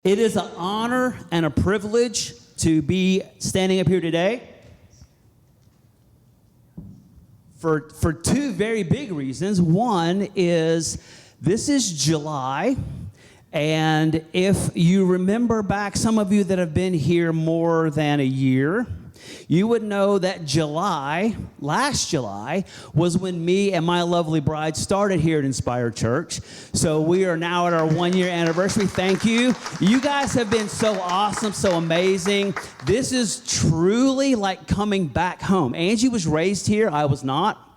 It is an honor and a privilege to be standing up here today for two very big reasons. One is this is July, and if you remember back, some of you that have been here more than a year, you would know that last July, was when me and my lovely bride started here at Inspired Church. So we are now at our 1-year anniversary. Thank you. You guys have been so awesome, so amazing. This is truly like coming back home. Angie was raised here. I was not.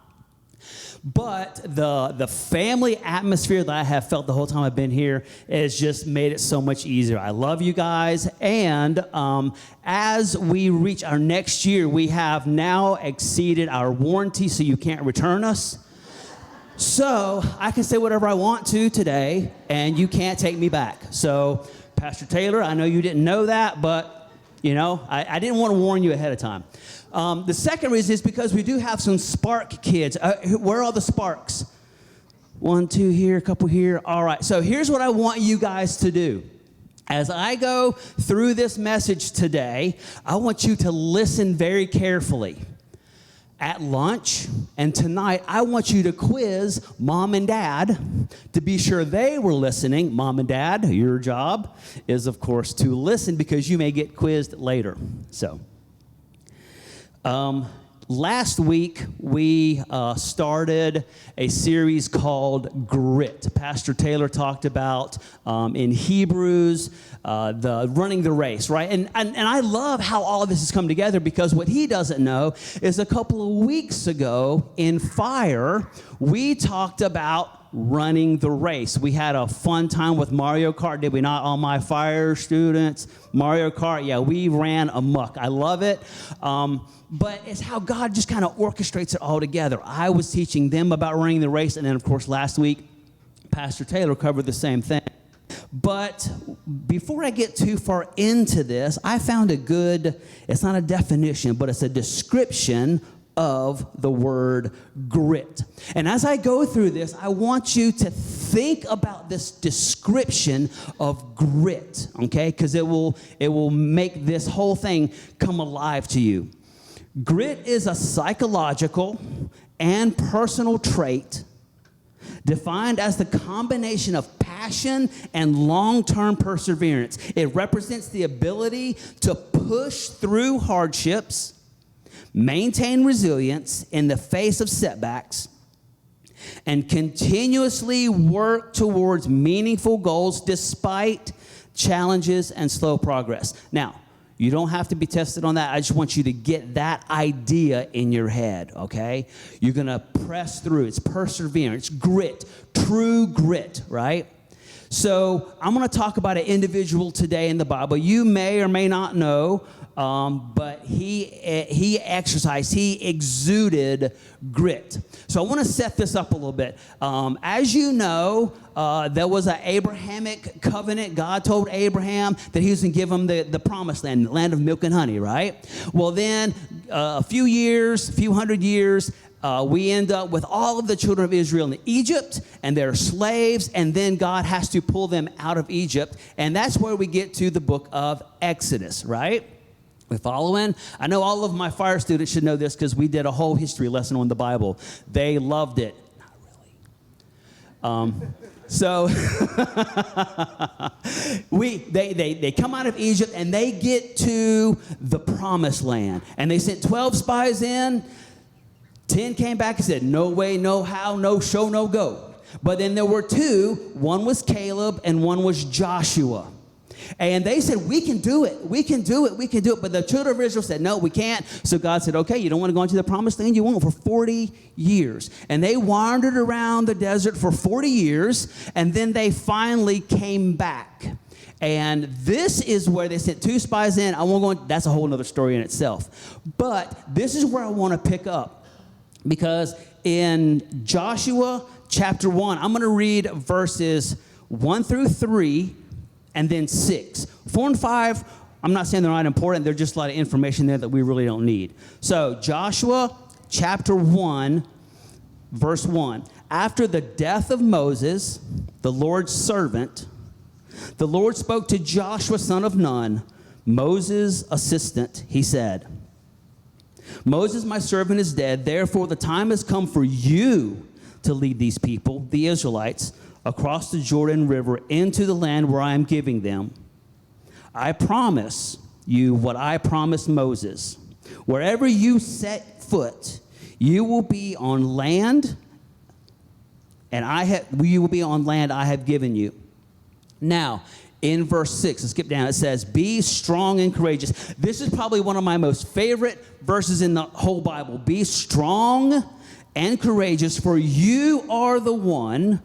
But the family atmosphere that I have felt the whole time I've been here has just made it so much easier. I love you guys. And as we reach our next year, we have now exceeded our warranty, so you can't return us. So I can say whatever I want to today, and you can't take me back. So, Pastor Taylor, I know you didn't know that, but, you know, I didn't want to warn you ahead of time. The second reason is because we do have some Spark kids. Where are all the Sparks? 1, 2 here, a couple here. All right, so here's what I want you guys to do. As I go through this message today, I want you to listen very carefully. At lunch and tonight, I want you to quiz Mom and Dad to be sure they were listening. Mom and Dad, your job is, of course, to listen because you may get quizzed later. So, last week, we started a series called Grit. Pastor Taylor talked about, in Hebrews, the running the race, right? And I love how all of this has come together, because what he doesn't know is a couple of weeks ago in Fire, we talked about running the race. We had a fun time with Mario Kart, did we not? All my Fire students, Mario Kart, yeah, we ran amok. I love it. But it's how God just kind of orchestrates it all together. I was teaching them about running the race, and then, of course, last week, Pastor Taylor covered the same thing. But before I get too far into this, I found it's not a definition, but it's a description of the word grit. And as I go through this, I want you to think about this description of grit, okay? Because it will make this whole thing come alive to you. Grit is a psychological and personal trait defined as the combination of passion and long-term perseverance. It represents the ability to push through hardships, maintain resilience in the face of setbacks, and continuously work towards meaningful goals despite challenges and slow progress. Now, you don't have to be tested on that. I just want you to get that idea in your head, okay? You're going to press through. It's perseverance, grit, true grit, right? So I'm going to talk about an individual today in the Bible. You may or may not know, but he exuded grit. So I want to set this up a little bit. As you know, there was an Abrahamic covenant. God told Abraham that he was going to give him the promised land, the land of milk and honey, right? Well, then a few hundred years, we end up with all of the children of Israel in Egypt, and they're slaves, and then God has to pull them out of Egypt, and that's where we get to the book of Exodus, right? We following? I know all of my Fire students should know this because we did a whole history lesson on the Bible. They loved it. Not really. So they come out of Egypt and they get to the promised land, and they sent 12 spies in. 10 came back and said, no way, no how, no show, no go. But then there were 2. One was Caleb and one was Joshua. And they said, we can do it. We can do it. We can do it. But the children of Israel said, no, we can't. So God said, okay, you don't want to go into the promised land? You won't, for 40 years. And they wandered around the desert for 40 years, and then they finally came back. And this is where they sent 2 spies in. I won't go into, that's a whole other story in itself. But this is where I want to pick up. Because in Joshua chapter 1, I'm going to read verses 1 through 3 and then 6. 4 and 5, I'm not saying they're not important. There's just a lot of information there that we really don't need. So Joshua chapter 1, verse 1. After the death of Moses, the Lord's servant, The Lord spoke to Joshua, son of Nun, Moses' assistant. He said, Moses, my servant, is dead. Therefore, the time has come for you to lead these people, the Israelites, across the Jordan River into the land where I am giving them. I promise you what I promised Moses. Wherever you set foot, you will be on land, and you will be on land I have given you. Now, in verse 6, let's skip down, it says, be strong and courageous. This is probably one of my most favorite verses in the whole Bible. Be strong and courageous, for you are the one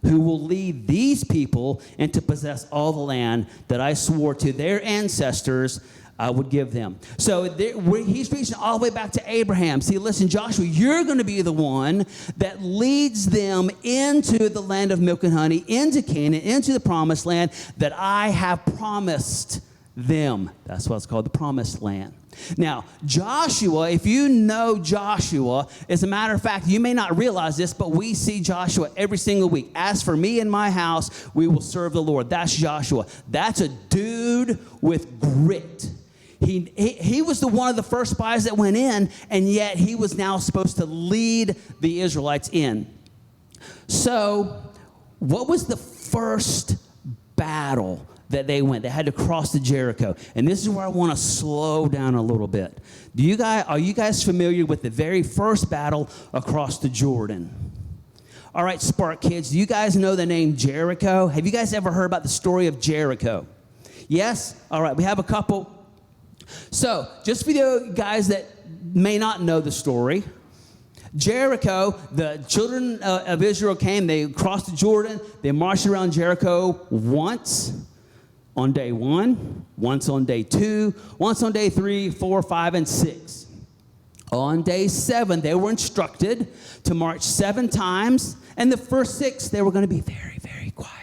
who will lead these people and to possess all the land that I swore to their ancestors I would give them. So he's reaching all the way back to Abraham. See, listen, Joshua, you're going to be the one that leads them into the land of milk and honey, into Canaan, into the promised land that I have promised them. That's why it's called the promised land. Now, Joshua, if you know Joshua, as a matter of fact, you may not realize this, but we see Joshua every single week. As for me and my house, we will serve the Lord. That's Joshua. That's a dude with grit. He was the one of the first spies that went in, and yet he was now supposed to lead the Israelites in. So, what was the first battle that they went? They had to cross the Jericho. And this is where I want to slow down a little bit. Are you guys familiar with the very first battle across the Jordan? All right, Spark kids, do you guys know the name Jericho? Have you guys ever heard about the story of Jericho? Yes? All right, we have a couple. So, just for you guys that may not know the story, Jericho, the children of Israel came, they crossed the Jordan, they marched around Jericho once on day 1, once on day 2, once on day 3, 4, 5, and 6. On day 7, they were instructed to march 7 times, and the first 6, they were going to be very, very quiet.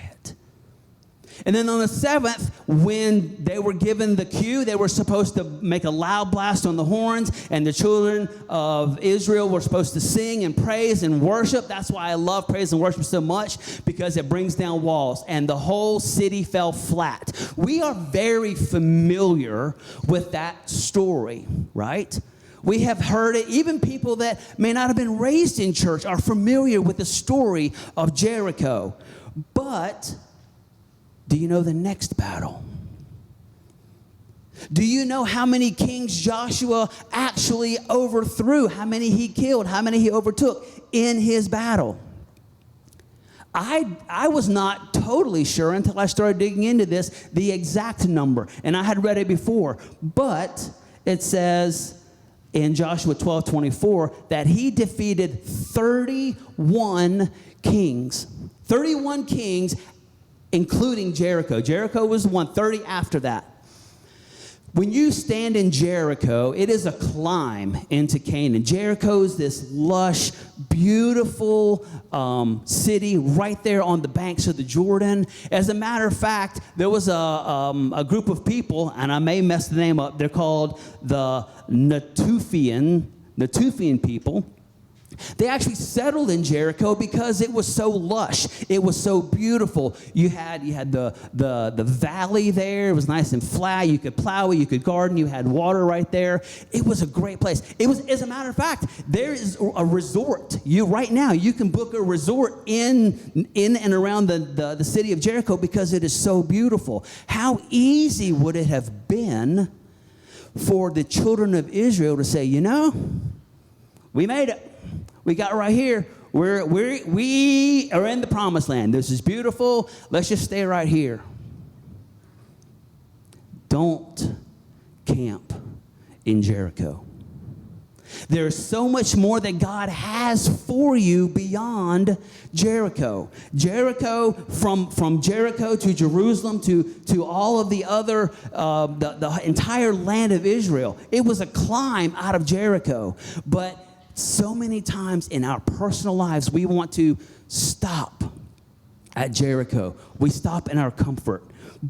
And then on the 7th, when they were given the cue, they were supposed to make a loud blast on the horns, and the children of Israel were supposed to sing and praise and worship. That's why I love praise and worship so much, because it brings down walls, and the whole city fell flat. We are very familiar with that story, right? We have heard it. Even people that may not have been raised in church are familiar with the story of Jericho. But do you know the next battle? Do you know how many kings Joshua actually overthrew? How many he killed? How many he overtook in his battle? I was not totally sure until I started digging into this, the exact number. And I had read it before. But it says in Joshua 12:24 that he defeated 31 kings. 31 kings, including Jericho. Jericho was the one, 30 after that. When you stand in Jericho, it is a climb into Canaan. Jericho's this lush, beautiful city right there on the banks of the Jordan. As a matter of fact, there was a group of people, and I may mess the name up. They're called the Natufian people. They actually settled in Jericho because it was so lush. It was so beautiful. You had the valley there. It was nice and flat. You could plow it. You could garden. You had water right there. It was a great place. It was, as a matter of fact, there is a resort. Right now, you can book a resort in and around the city of Jericho because it is so beautiful. How easy would it have been for the children of Israel to say, you know, we made it. We got right here. We are in the promised land. This is beautiful. Let's just stay right here. Don't camp in Jericho. There's so much more that God has for you beyond Jericho. Jericho, from Jericho to Jerusalem to all of the other, the entire land of Israel. It was a climb out of Jericho. But so many times in our personal lives, we want to stop at Jericho. We stop in our comfort.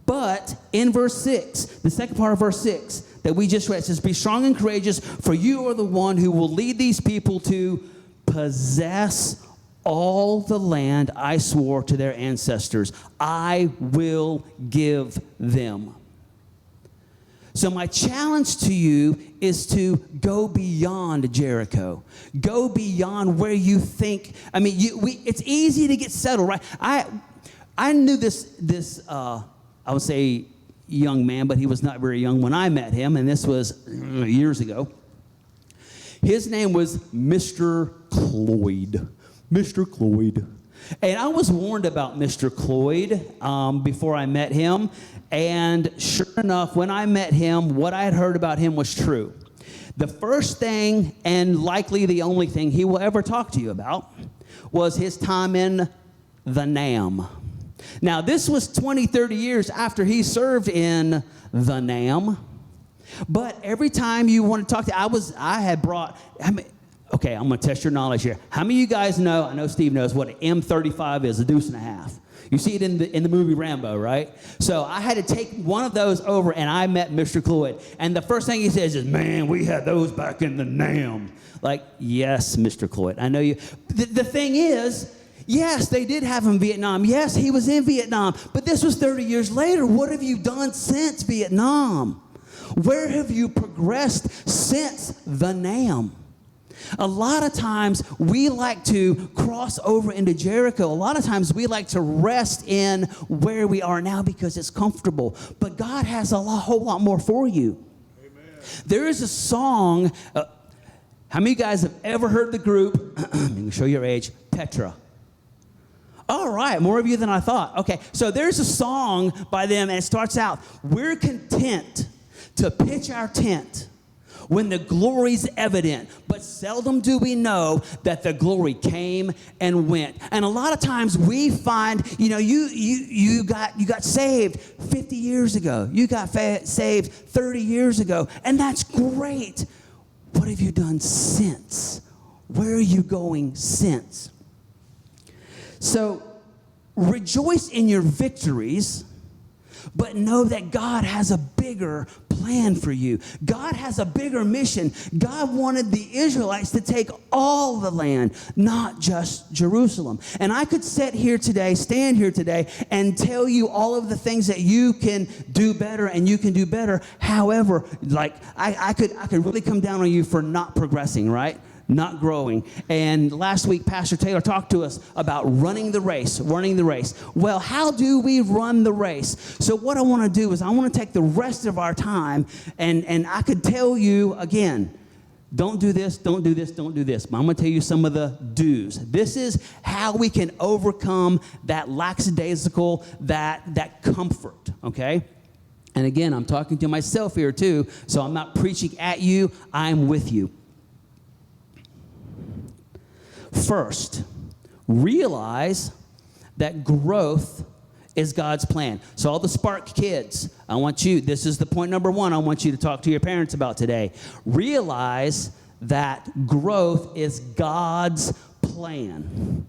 But in verse 6, the second part of verse 6 that we just read, says, be strong and courageous, for you are the one who will lead these people to possess all the land I swore to their ancestors. I will give them. So my challenge to you is to go beyond Jericho. Go beyond where you think. I mean, it's easy to get settled, right? I knew this I would say young man, but he was not very young when I met him, and this was years ago. His name was Mr. Cloyd. Mr. Cloyd. And I was warned about Mr. Cloyd before I met him. And sure enough, when I met him, what I had heard about him was true. The first thing, and likely the only thing he will ever talk to you about, was his time in the NAM. Now, this was 20, 30 years after he served in the NAM. But every time you want to talk to, I had brought, okay, I'm going to test your knowledge here. How many of you guys know, I know Steve knows what an M35 is, a deuce and a half. You see it in the movie Rambo, right? So I had to take one of those over, and I met Mr. Cloyd. And the first thing he says is, man, we had those back in the NAM. Like, yes, Mr. Cloyd, I know you. The thing is, yes, they did have him in Vietnam. Yes, he was in Vietnam. But this was 30 years later. What have you done since Vietnam? Where have you progressed since the NAM? A lot of times we like to cross over into Jericho. A lot of times we like to rest in where we are now because it's comfortable. But God has a whole lot more for you. Amen. There is a song. How many of you guys have ever heard the group? I'm going to show your age. Petra. All right, more of you than I thought. Okay, so there's a song by them, and it starts out, we're content to pitch our tent when the glory's evident, but seldom do we know that the glory came and went. And a lot of times we find, you got saved 50 years ago. You got saved 30 years ago, and that's great. What have you done since? Where are you going since? So rejoice in your victories, but know that God has a bigger plan for you. God has a bigger mission. God wanted the Israelites to take all the land, not just Jerusalem. And I could stand here today, and tell you all of the things that you can do better and you can do better. However, I could really come down on you for not progressing, right? Not growing. And last week, Pastor Taylor talked to us about running the race. Well, how do we run the race? So what I want to do is I want to take the rest of our time, and I could tell you again, don't do this, don't do this, don't do this. But I'm going to tell you some of the do's. This is how we can overcome that lackadaisical, that comfort, okay? And again, I'm talking to myself here too, so I'm not preaching at you, I'm with you. First, realize that growth is God's plan. So all the Spark kids, this is the point number one I want you to talk to your parents about today. Realize that growth is God's plan.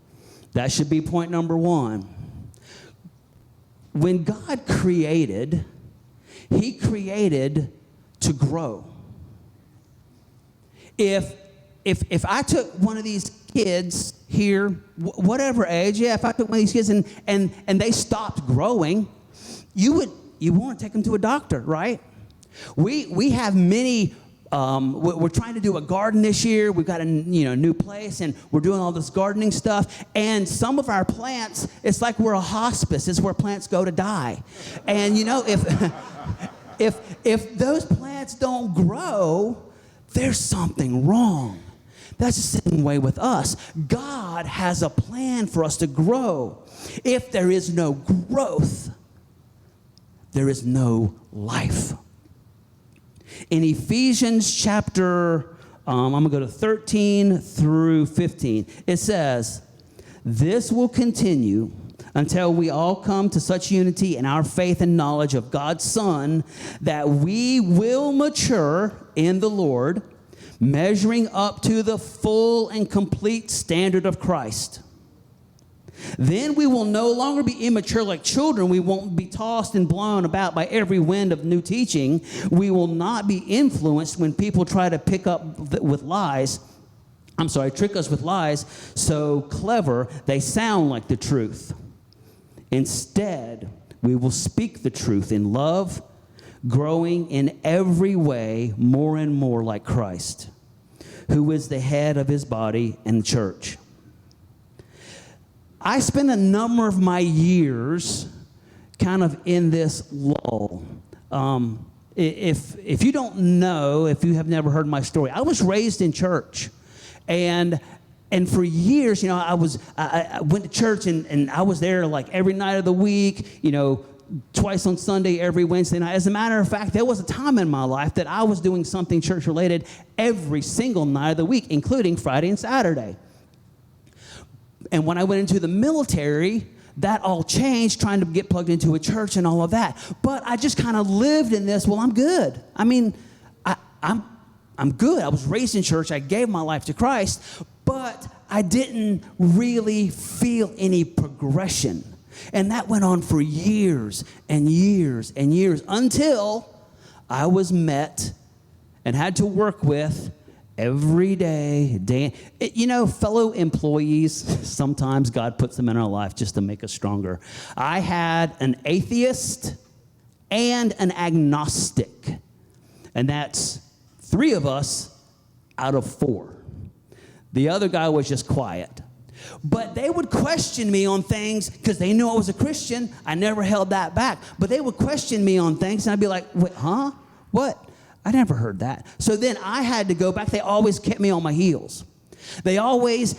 That should be point number one. When God created, He created to grow. If I took one of these kids here, whatever age, if I took one of these kids and they stopped growing, you want to take them to a doctor, right? We have many. We're trying to do a garden this year. We've got a new place, and we're doing all this gardening stuff. And some of our plants, it's like we're a hospice. It's where plants go to die. And if those plants don't grow, there's something wrong. That's the same way with us. God has a plan for us to grow. If there is no growth, there is no life. In Ephesians chapter, I'm going to go to 13 through 15. It says, this will continue until we all come to such unity in our faith and knowledge of God's Son that we will mature in the Lord, measuring up to the full and complete standard of Christ. Then we will no longer be immature like children. We won't be tossed and blown about by every wind of new teaching. We will not be influenced when people try to pick up with lies. trick us with lies so clever they sound like the truth. Instead, we will speak the truth in love, growing in every way more and more like Christ, who is the head of his body and the church. I spent a number of my years kind of in this lull. If you don't know, if you have never heard my story, I was raised in church. And for years, I went to church and I was there like every night of the week, twice on Sunday, every Wednesday night. As a matter of fact, there was a time in my life that I was doing something church-related every single night of the week, including Friday and Saturday. And when I went into the military, that all changed, trying to get plugged into a church and all of that. But I just kind of lived in this, well, I'm good. I mean, I'm good. I was raised in church. I gave my life to Christ, but I didn't really feel any progression. And that went on for years and years and years until I was met and had to work with every day. Fellow employees, sometimes God puts them in our life just to make us stronger. I had an atheist and an agnostic, and that's 3 of us out of 4. The other guy was just quiet. But they would question me on things because they knew I was a Christian. I never held that back. But they would question me on things, and I'd be like, wait, huh? What? I never heard that. So then I had to go back. They always kept me on my heels. They always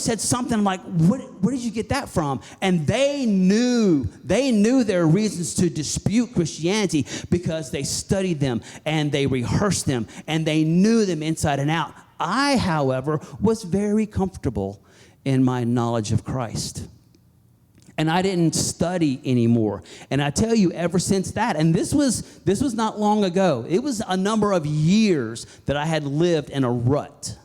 said something like, where did you get that from? And they knew their reasons to dispute Christianity because they studied them and they rehearsed them and they knew them inside and out. I, however, was very comfortable in my knowledge of Christ. And I didn't study anymore. And I tell you, ever since that, and this was not long ago. It was a number of years that I had lived in a rut.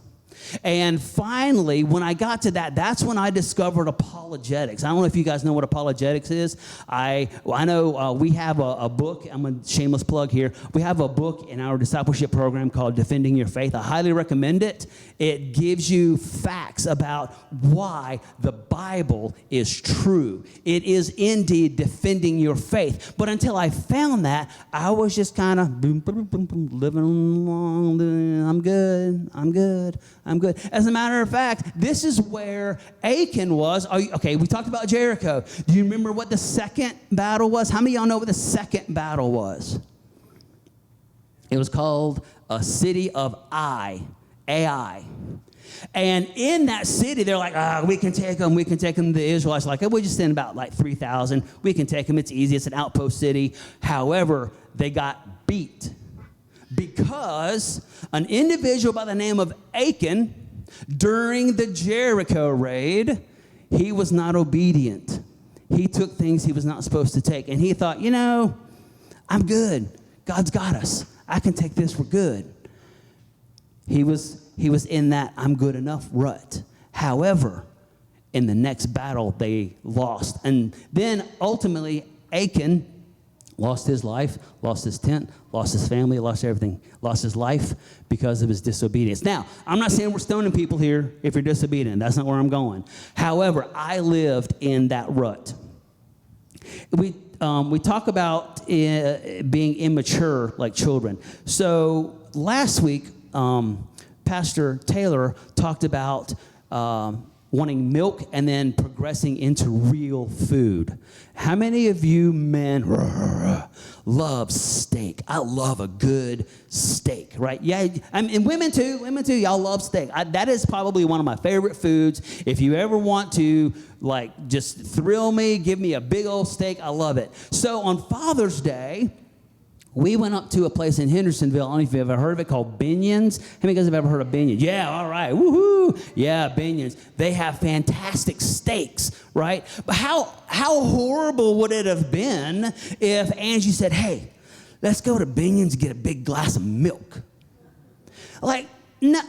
And finally, when I got to that, that's when I discovered apologetics. I don't know if you guys know what apologetics is. I know we have a book. I'm a shameless plug here. We have a book in our discipleship program called Defending Your Faith. I highly recommend it. It gives you facts about why the Bible is true. It is indeed defending your faith. But until I found that, I was just kind of living along. I'm good. As a matter of fact, this is where Achan was. Okay, we talked about Jericho. Do you remember what the second battle was? How many of y'all know what the second battle was? It was called a city of Ai. And in that city, they're like, we can take them. The Israelites are like, we just send about 3,000. We can take them. It's easy. It's an outpost city. However, they got beat because an individual by the name of Achan, during the Jericho raid, he was not obedient. He took things he was not supposed to take. And he thought, I'm good. God's got us. I can take this. We're good. He was in that I'm good enough rut. However, in the next battle, they lost. And then ultimately, Achan lost his life, lost his tent, lost his family, lost everything, lost his life because of his disobedience. Now, I'm not saying we're stoning people here if you're disobedient. That's not where I'm going. However, I lived in that rut. We talk about being immature like children. So last week, Pastor Taylor talked about wanting milk and then progressing into real food. How many of you men love steak? I love a good steak, right? Yeah, and women too. Y'all love steak. That is probably one of my favorite foods. If you ever want to, just thrill me, give me a big old steak, I love it. So on Father's Day, we went up to a place in Hendersonville. I don't know if you've ever heard of it, called Binion's. How many of you guys have ever heard of Binion's? Yeah, all right. Woohoo. Yeah, Binion's. They have fantastic steaks, right? But how horrible would it have been if Angie said, hey, let's go to Binion's and get a big glass of milk? No,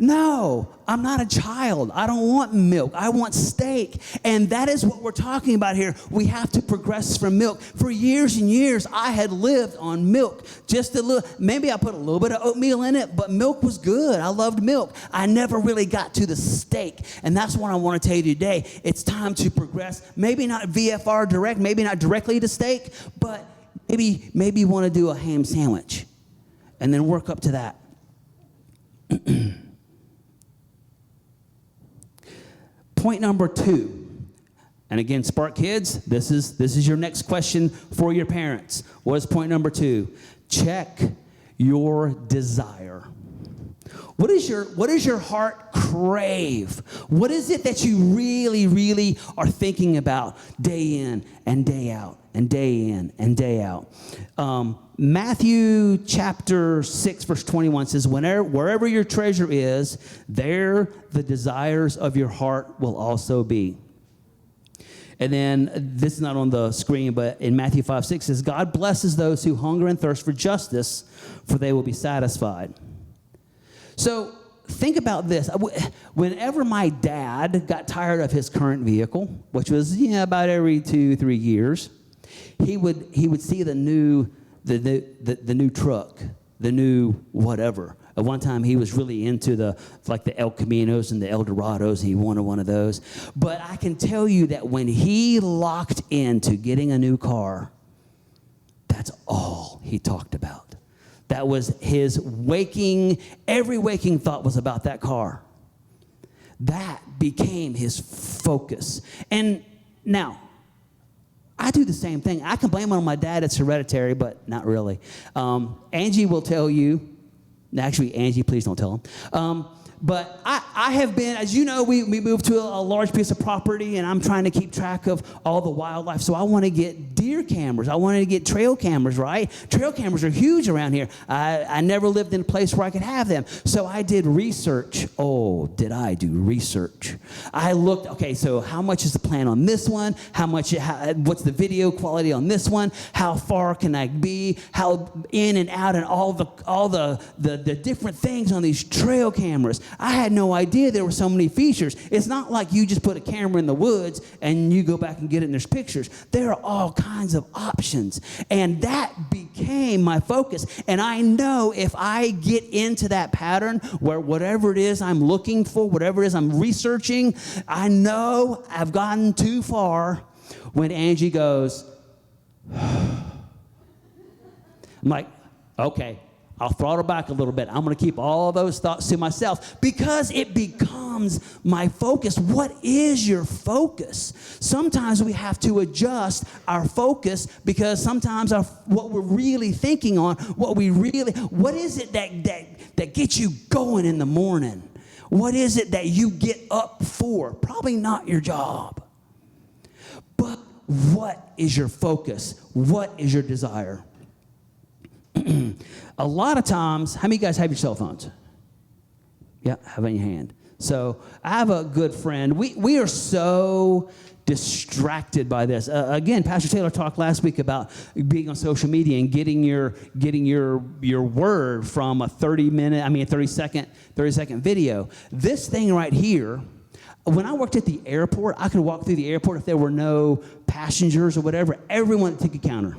No, I'm not a child. I don't want milk. I want steak. And that is what we're talking about here. We have to progress from milk. For years and years, I had lived on milk. Just a little, maybe I put a little bit of oatmeal in it, but milk was good. I loved milk. I never really got to the steak. And that's what I want to tell you today. It's time to progress. Maybe not VFR direct, maybe not directly to steak, but maybe you want to do a ham sandwich and then work up to that. Point number 2, and again, Spark Kids, this is your next question for your parents. What is point number 2? Check your desire. What does your heart crave? What is it that you really, really are thinking about day in and day out and day in and day out? Matthew chapter 6, verse 21 says, wherever your treasure is, there the desires of your heart will also be. And then, this is not on the screen, but in Matthew 5:6 says, God blesses those who hunger and thirst for justice, for they will be satisfied. So, think about this. Whenever my dad got tired of his current vehicle, which was about every 2-3 years, he would see the new truck, the new whatever. At one time, he was really into the El Caminos and the El Dorados. He wanted one of those. But I can tell you that when he locked into getting a new car, that's all he talked about. That was his every waking thought was about that car. That became his focus. And now, I do the same thing. I can blame it on my dad. It's hereditary, but not really. Angie will tell you. Actually, Angie, please don't tell him. But I have been, as you know, we moved to a large piece of property, and I'm trying to keep track of all the wildlife. So I want to get deer cameras. I wanted to get trail cameras, right? Trail cameras are huge around here. I never lived in a place where I could have them. So I did research. Oh, did I do research? I looked, okay, so how much is the plan on this one? What's the video quality on this one? How far can I be? How in and out and all the different things on these trail cameras. I had no idea there were so many features. It's not like you just put a camera in the woods and you go back and get it and there's pictures. There are all kinds of options. And that became my focus. And I know if I get into that pattern where whatever it is I'm looking for, whatever it is I'm researching, I know I've gotten too far when Angie goes, I'm like, okay, I'll throttle back a little bit. I'm going to keep all those thoughts to myself because it becomes my focus. What is your focus? Sometimes we have to adjust our focus because sometimes what we're really thinking on, what is it that gets you going in the morning? What is it that you get up for? Probably not your job. But what is your focus? What is your desire? A lot of times, how many of you guys have your cell phones? Yeah, have it in your hand. So I have a good friend. We are so distracted by this. Again, Pastor Taylor talked last week about being on social media and getting your word from a 30-second video. This thing right here, when I worked at the airport, I could walk through the airport if there were no passengers or whatever. Everyone at the ticket counter,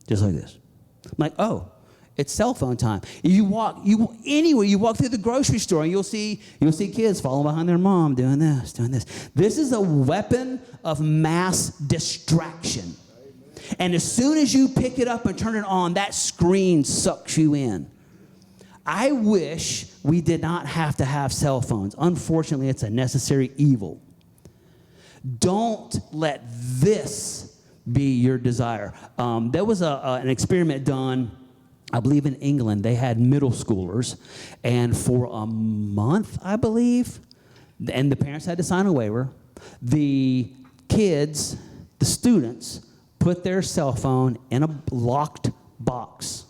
just like this. I'm like, oh, it's cell phone time. You walk through the grocery store and you'll see kids following behind their mom doing this. This is a weapon of mass distraction. And as soon as you pick it up and turn it on, that screen sucks you in. I wish we did not have to have cell phones. Unfortunately, it's a necessary evil. Don't let this be your desire. There was an experiment done, I believe in England. They had middle schoolers, and for a month, I believe, and the parents had to sign a waiver, the kids, the students, put their cell phone in a locked box.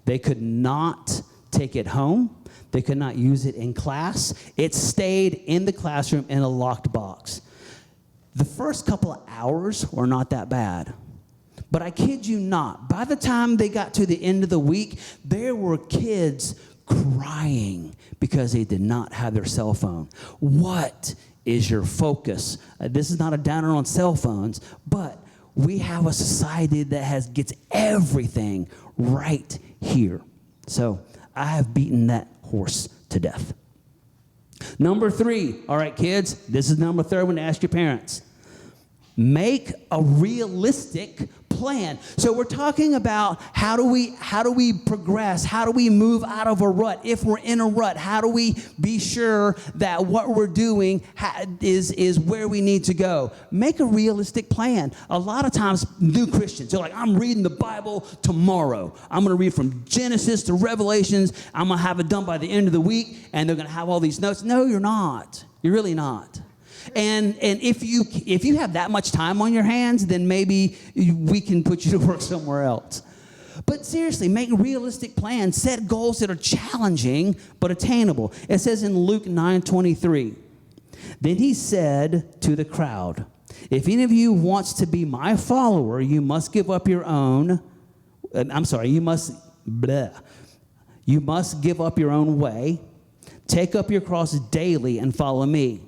They could not take it home. They could not use it in class. It stayed in the classroom in a locked box. The first couple of hours were not that bad. But I kid you not, by the time they got to the end of the week, there were kids crying because they did not have their cell phone. What is your focus? This is not a downer on cell phones, but we have a society that gets everything right here. So I have beaten that horse to death. Number 3, all right, kids, this is number 3 when to ask your parents. Make a realistic plan. So we're talking about how do we progress? How do we move out of a rut? If we're in a rut, how do we be sure that what we're doing is where we need to go? Make a realistic plan. A lot of times, new Christians, they're like, I'm reading the Bible tomorrow. I'm going to read from Genesis to Revelations. I'm going to have it done by the end of the week, and they're going to have all these notes. No, you're not. You're really not. And if you have that much time on your hands, then maybe we can put you to work somewhere else. But seriously, make realistic plans. Set goals that are challenging but attainable. It says in Luke 9:23, then he said to the crowd, if any of you wants to be my follower, you must give up your own, you must give up your own way, take up your cross daily and follow me.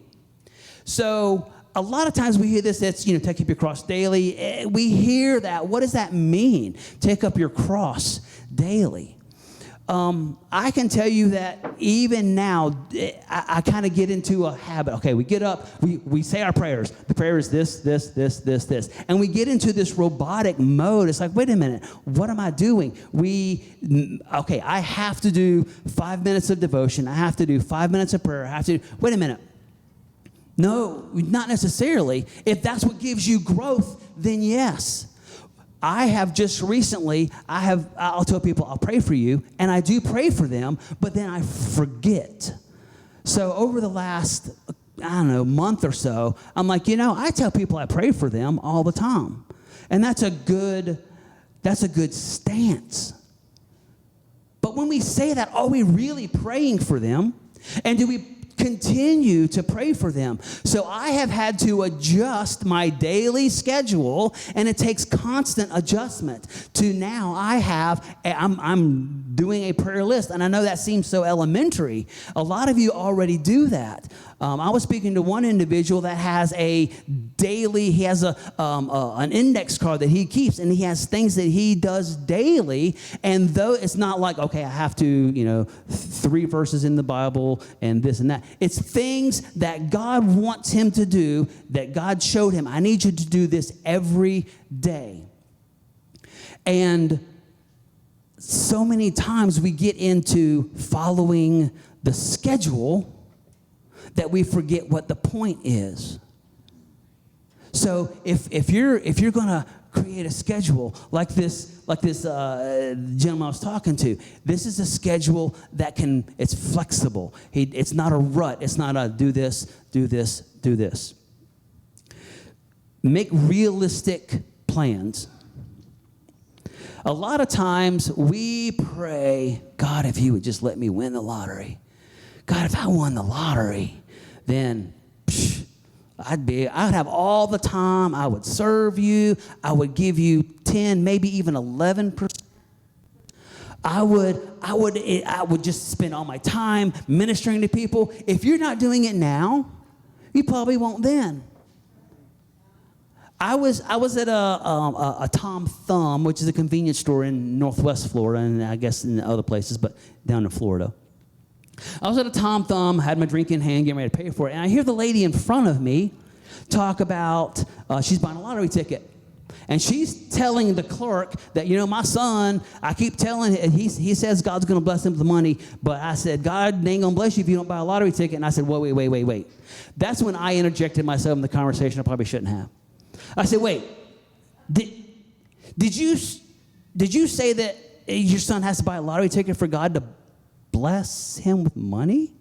So a lot of times we hear this, that's, take up your cross daily. We hear that. What does that mean? Take up your cross daily. I can tell you that even now, I kind of get into a habit. Okay, we get up, we say our prayers. The prayer is this. And we get into this robotic mode. It's like, wait a minute, what am I doing? I have to do 5 minutes of devotion. I have to do 5 minutes of prayer. Wait a minute. No, not necessarily. If that's what gives you growth, then yes. I have just recently, I'll tell people I'll pray for you, and I do pray for them, but then I forget. So over the last, month or so, I'm like, I tell people I pray for them all the time. And that's a good stance. But when we say that, are we really praying for them? And do we continue to pray for them? So I have had to adjust my daily schedule, and it takes constant adjustment to now I'm doing a prayer list. And I know that seems so elementary. A lot of you already do that. I was speaking to one individual that has he has an index card that he keeps, and he has things that he does daily. And though it's not like, okay, I have to, 3 verses in the Bible and this and that. It's things that God wants him to do, that God showed him. I need you to do this every day. And so many times we get into following the schedule that we forget what the point is. So if you're going to create a schedule like this gentleman I was talking to, this is a schedule that it's flexible. It's not a rut. It's not a do this, do this, do this. Make realistic plans. A lot of times we pray, God, if you would just let me win the lottery. God, if I won the lottery, then I'd have all the time. I would serve you. I would give you 10, maybe even 11%. I would just spend all my time ministering to people. If you're not doing it now, you probably won't then. I was at a Tom Thumb, which is a convenience store in Northwest Florida, and I guess in other places, but down in Florida. I was at a Tom Thumb, had my drink in hand, getting ready to pay for it, and I hear the lady in front of me talk about she's buying a lottery ticket. And she's telling the clerk that, my son, I keep telling him, he says God's going to bless him with the money, but I said, God ain't going to bless you if you don't buy a lottery ticket. And I said, wait. That's when I interjected myself in the conversation I probably shouldn't have. I said, wait, did you say that your son has to buy a lottery ticket for God to bless him with money?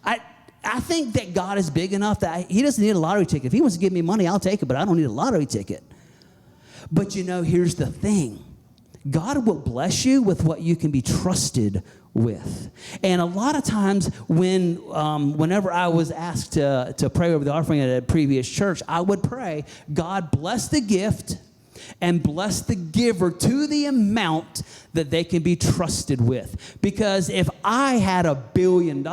I think that God is big enough that he doesn't need a lottery ticket. If he wants to give me money, I'll take it, but I don't need a lottery ticket. But here's the thing. God will bless you with what you can be trusted with. And a lot of times whenever I was asked to pray over the offering at a previous church, I would pray, God bless the gift and bless the giver to the amount that they can be trusted with. Because if I had $1 billion,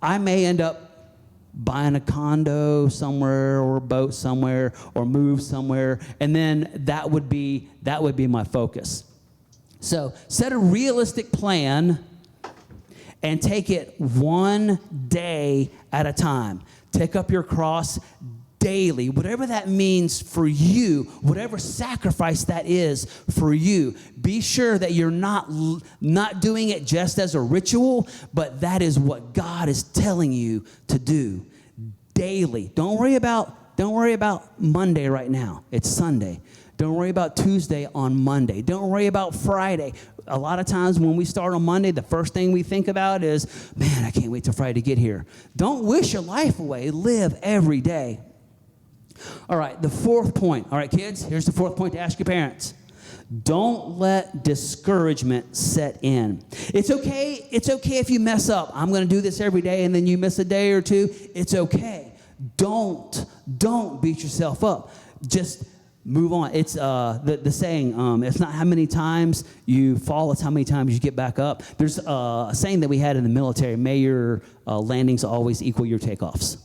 I may end up buying a condo somewhere or a boat somewhere or move somewhere, and then that would be my focus. So set a realistic plan and take it one day at a time. Take up your cross daily, whatever that means for you, whatever sacrifice that is for you. Be sure that you're not doing it just as a ritual, but that is what God is telling you to do daily. Don't worry about Monday right now. It's Sunday. Don't worry about Tuesday on Monday. Don't worry about Friday. A lot of times when we start on Monday, the first thing we think about is, man, I can't wait till Friday to get here. Don't wish your life away. Live every day. All right, the fourth point. All right, kids, here's the fourth point to ask your parents. Don't let discouragement set in. It's okay if you mess up. I'm going to do this every day and then you miss a day or two. It's okay. Don't beat yourself up. Just move on. It's the saying, it's not how many times you fall, it's how many times you get back up. There's a saying that we had in the military, may your landings always equal your takeoffs.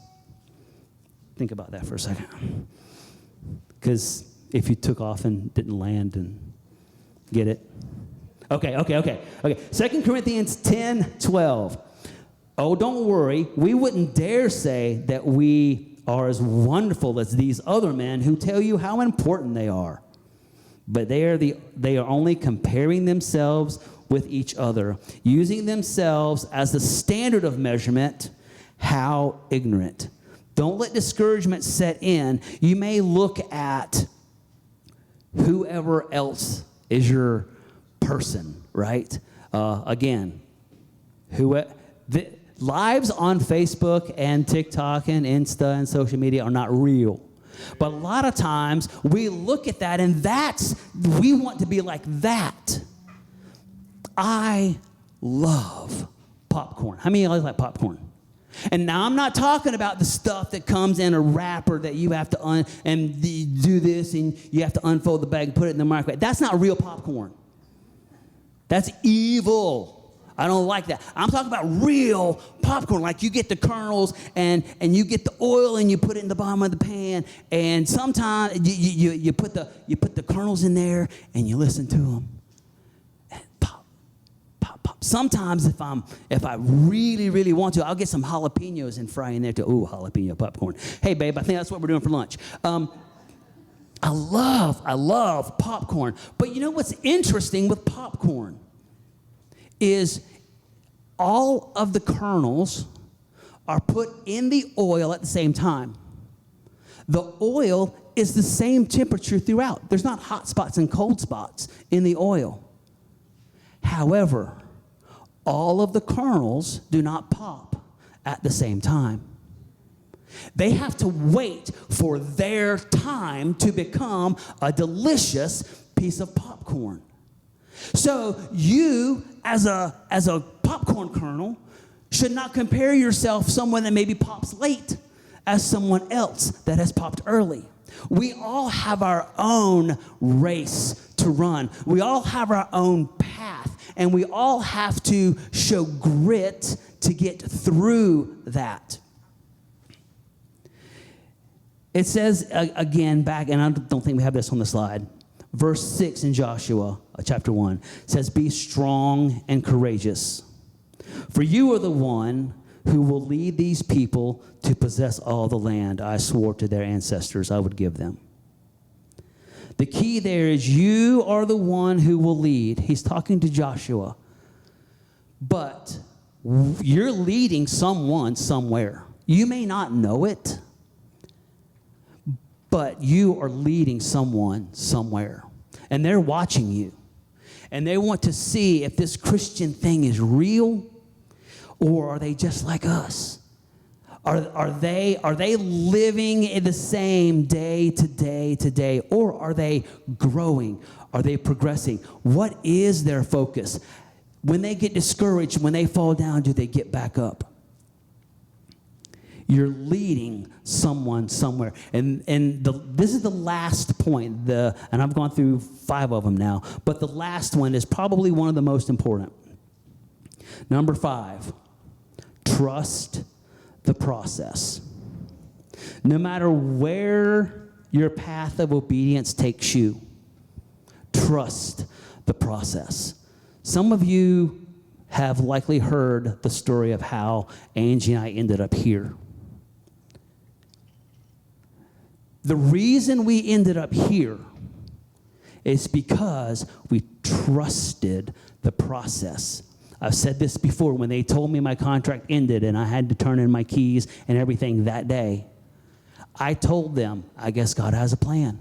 Think about that for a second. Because if you took off and didn't land and get it. Okay. 2 Corinthians 10:12. Oh, don't worry. We wouldn't dare say that we are as wonderful as these other men who tell you how important they are. But they are only comparing themselves with each other, using themselves as the standard of measurement. How ignorant. Don't let discouragement set in. You may look at whoever else is your person, right? Lives on Facebook and TikTok and Insta and social media are not real. But a lot of times we look at that and we want to be like that. I love popcorn. How many of you like popcorn? And now I'm not talking about the stuff that comes in a wrapper that you have to do this and you have to unfold the bag and put it in the microwave. That's not real popcorn. That's evil. I don't like that. I'm talking about real popcorn, like you get the kernels and you get the oil and you put it in the bottom of the pan, and sometimes you put the kernels in there and you listen to them. Sometimes if I really, really want to, I'll get some jalapenos and fry in there too. Ooh, jalapeno popcorn. Hey, babe, I think that's what we're doing for lunch. I love popcorn. But you know what's interesting with popcorn is all of the kernels are put in the oil at the same time. The oil is the same temperature throughout. There's not hot spots and cold spots in the oil. However, all of the kernels do not pop at the same time. They have to wait for their time to become a delicious piece of popcorn. So you, as a popcorn kernel, should not compare yourself to someone that maybe pops late as someone else that has popped early. We all have our own race to run. We all have our own path. And we all have to show grit to get through that. It says, again, back, and I don't think we have this on the slide, verse 6 in Joshua, chapter 1, says, be strong and courageous, for you are the one who will lead these people to possess all the land I swore to their ancestors I would give them. The key there is you are the one who will lead. He's talking to Joshua. But you're leading someone somewhere. You may not know it, but you are leading someone somewhere. And they're watching you. And they want to see if this Christian thing is real, or are they just like us? Are they living in the same day to day, or are they growing? Are they progressing? What is their focus? When they get discouraged, when they fall down, do they get back up? You're leading someone somewhere. And this is the last point, and I've gone through 5 of them now, but the last one is probably one of the most important. Number 5, trust the process. No matter where your path of obedience takes you, trust the process. Some of you have likely heard the story of how Angie and I ended up here. The reason we ended up here is because we trusted the process. I've said this before. When they told me my contract ended and I had to turn in my keys and everything that day, I told them, I guess God has a plan.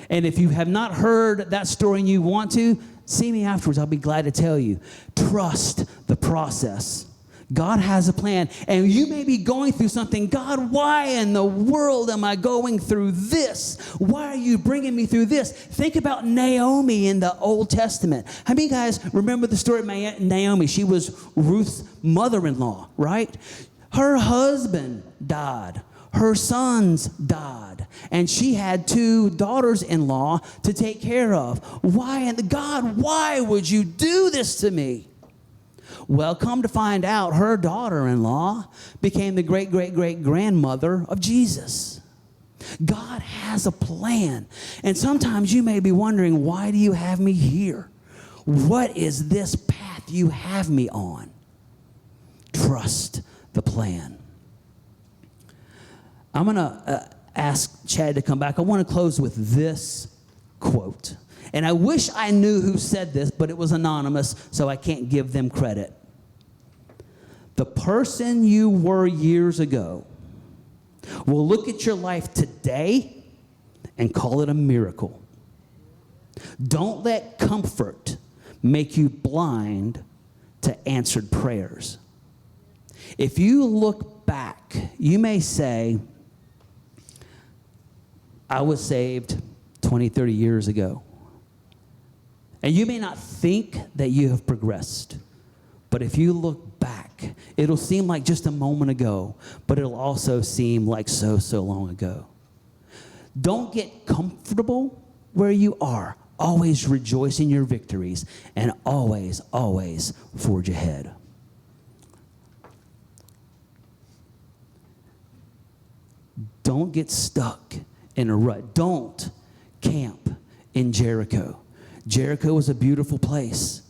And if you have not heard that story and you want to, see me afterwards. I'll be glad to tell you. Trust the process. God has a plan. And you may be going through something. God, why in the world am I going through this? Why are you bringing me through this? Think about Naomi in the Old Testament. How many of you guys remember the story of Naomi? She was Ruth's mother-in-law, right? Her husband died. Her sons died. And she had 2 daughters-in-law to take care of. Why? God, why would you do this to me? Well, come to find out, her daughter-in-law became the great-great-great-grandmother of Jesus. God has a plan. And sometimes you may be wondering, why do you have me here? What is this path you have me on? Trust the plan. I'm going to ask Chad to come back. I want to close with this quote. And I wish I knew who said this, but it was anonymous, so I can't give them credit. The person you were years ago will look at your life today and call it a miracle. Don't let comfort make you blind to answered prayers. If you look back, you may say, I was saved 20, 30 years ago. And you may not think that you have progressed. But if you look back, it'll seem like just a moment ago, but it'll also seem like so long ago. Don't get comfortable where you are. Always rejoice in your victories and always forge ahead. Don't get stuck in a rut. Don't camp in Jericho. Jericho was a beautiful place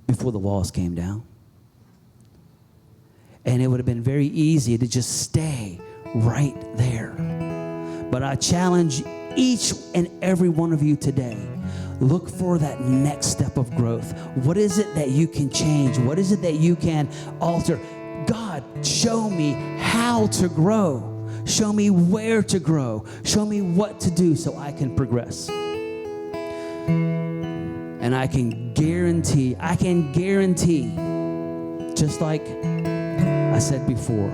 before the walls came down. And it would have been very easy to just stay right there. But I challenge each and every one of you today, look for that next step of growth. What is it that you can change? What is it that you can alter? God, show me how to grow. Show me where to grow. Show me what to do so I can progress. And I can guarantee, just like I said before,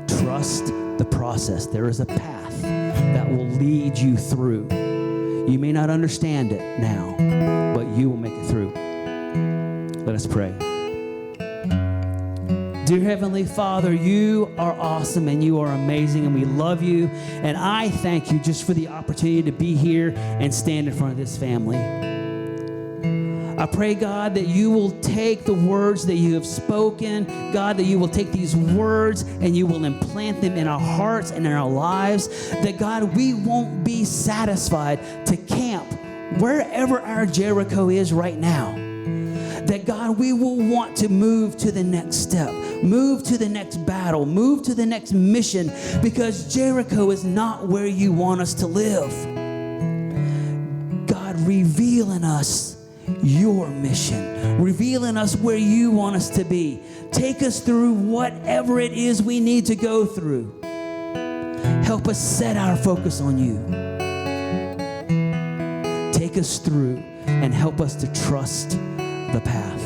trust the process. There is a path that will lead you through. You may not understand it now, but you will make it through. Let us pray. Dear Heavenly Father, you are awesome and you are amazing and we love you. And I thank you just for the opportunity to be here and stand in front of this family. I pray, God, that you will take the words that you have spoken, God, that you will take these words and you will implant them in our hearts and in our lives, that, God, we won't be satisfied to camp wherever our Jericho is right now. That, God, we will want to move to the next step, move to the next battle, move to the next mission, because Jericho is not where you want us to live. God, reveal in us your mission. Reveal in us where you want us to be. Take us through whatever it is we need to go through. Help us set our focus on you. Take us through and help us to trust the path.